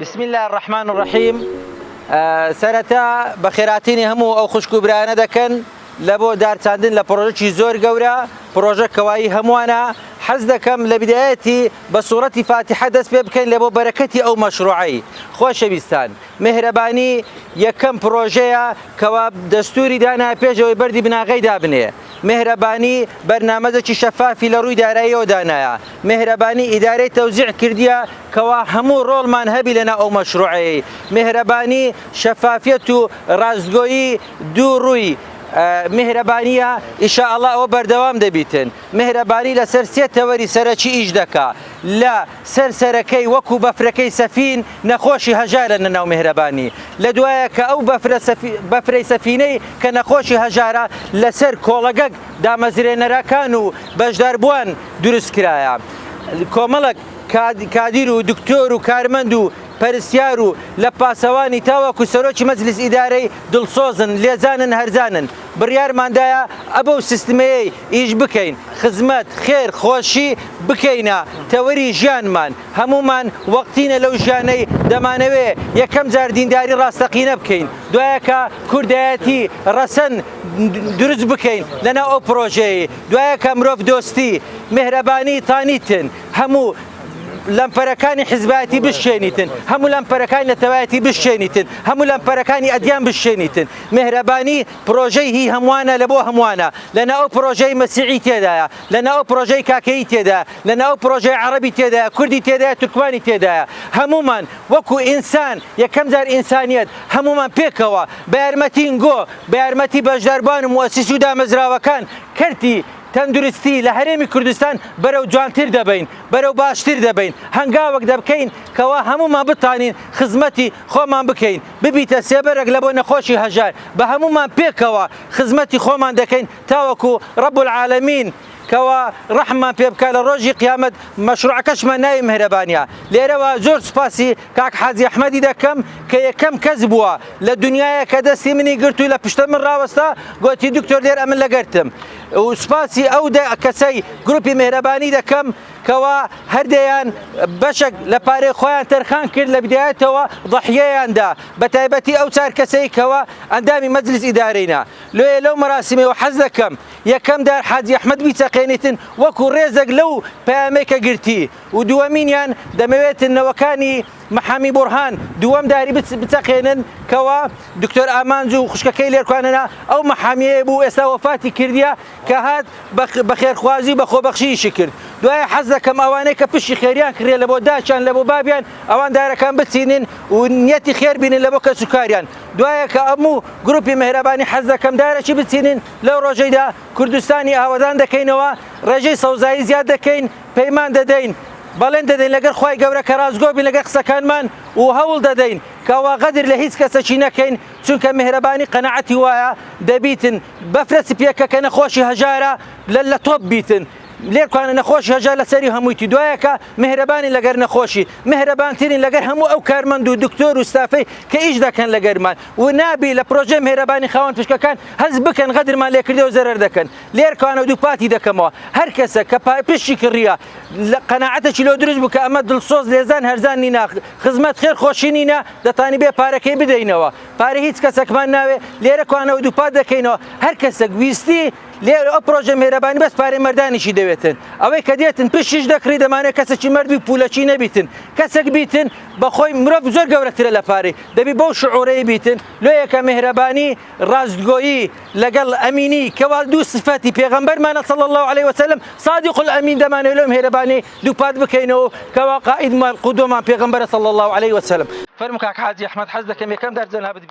بسم الله الرحمن الرحيم. سرتا بخيراتيني همو او خوشكو برانا دكن لبو دار تاندن لبروجي زور قورا بروجي كواي هموانا حز دكم لبدايتي بصورة فاتحة دس بيبكن لبو بركتي او مشروعي خوش بيستان مهرباني يكم بروجيا كواب دستوري دانا بيجو بردي بنا غيدا بنيه مهرباني برنامج شفافي لروي داريه ودانايا مهرباني إدارة توزيع كرديا كوا همو رول مان هبي لنا أو مشروعي مهرباني شفافيته رازقوي دوروي مهربانية إن شاء الله أو بردوام دبيتن مهرباني لسرسية توري سرچي إجدكا لا سرسركي وكو بفركي سفين نخوشي هجارة ننو مهرباني لدوايك أو بفري سفيني كنخوشي هجارة لسر كولغاق دامزرين راكانو بجدار بوان درس كرايا كوملك كادير ودكتور وكارمندو پرسیارو لپاسوانی تاوکو سروچ مجلس اداری دلسوزن لیزانن هرزانن بریار ماندایا ابو سیستمی ایج بکین خدمت خیر خوشی بکینا توری جان من همومان وقتینا لو جانی دمانوی یکم زار دینداری راستقینه بکین دویاکا کردیاتی رسن درز بکین لنا او پروژه دویاکا مروف دوستی مهربانی تانیتن همو لمپركاني حزباتي بالشينيتن همو لمپركاني نتواتي بالشينيتن همو لمپركاني أديان بالشينيتن مهرباني بروجي هي هموانا لبو هموانا لنا أو بروجي مسيحي تيدا لنا أو بروجي كاكي تيدا لنا أو بروجي عربي تيدا كردي تيدا تركماني تيدا هموما وكو إنسان يكم زار إنسانيات هموما بيكوا بيرمتين جو بيرمتي بجدربان مؤسسو دا مزراوكان كرتي تندرستی لهرمی کردستان برو جوانتر دبین برو باشتر دبین هنگاوک دبکین کوا همو ما بتانین خدمتی خو ما بکین ببیت سبرق لبو نخوشی هجار به همو ما پیکوا خدمتی خو ما دکین تاوکو رب العالمین كوا رحمة بيبكال روجي قيامة مشروع كشما ناي مهربانيا ليروا زور سباسي كاك حازي أحمدي دكم كي كم كذبوا للدنيا كذا سيمني قلتوا لا بشتم الراوستا قلت دكتور لير أمن لقرتم وسباسي أو دا كسي جروبي مهرباني دكم كوا هرديان بشك لباري خوان ترخان كل لبدايته ضحيان دا بتايبتي أو صار كسي كوا عندامي مجلس إدارينا لو مراسمي وحزكم يا كم دار حاجي أحمد بيتقينتن وكو رزق لو باميكا قرتي ودوامين يان دمويت النوكاني محامي برهان دوام داري بتقينن كوا دكتور امانزو خشككي ليركواننا او محامي ابو اسا وفاتي كرديا كهات بخير خوازي بخو بخشي شكر دواي حزكم اواني كبشي خيريان كري لبو داشان لبو بابيان اوان دايره كان بتسينين ونيتي خير بين لبو كسكاريان دواي كامو جروبي مهرباني حزكم دايره شي بتسينين لو روجيدا كردستاني اودان دكينوا رجي سوزاي زياد دكين بيمان ددين بلند دين لقر خوي قبره كرازقو بين لقر سكان من وهول ددين كوا قدر لهيس كسشينا كين چونك مهرباني قناعتي وايا دبيتن بفرس بيكا كان خوشي هجاره للا توب بيتن لير كان نخوش هجا لسري همويتي دوايكا مهرباني لقر نخوشي مهربان تيرين لقر همو او كارمندو دكتور وستافي كايش دا كان لقر مان ونابي لبروجي مهرباني خوان فشكا كان هز بكن غدر ما ليكردي وزرر دكن لير كانوا دوباتي دكموا هركسا كبا بشي كريا قناعتك لو درج بك امد الصوز ليزان هرزان نينا خدمت خير خوشينينا دتاني بي باركي بدينوا باري هيت كسك ما ناوي لير كانوا دوبات دكينو هركسا ويستي ليه او بروجه مهرباني بس باري مرداني شي دويتن اوي كديتن بشيش دكري دمانه كسچ مرد بولچي نبيتن كسك بيتن بخوي مرف زور گورتر لپاري دبي بو شعوري بيتن لو يك مهرباني رازدگوي لقل اميني كوالدو صفاتي پیغمبر ما صلى الله عليه وسلم صادق الامين دمانه لو مهرباني دو باد بكينو كوا قائد ما القدوم پیغمبر صلى الله عليه وسلم فرمك حاجي احمد حزدك كم درجن هبد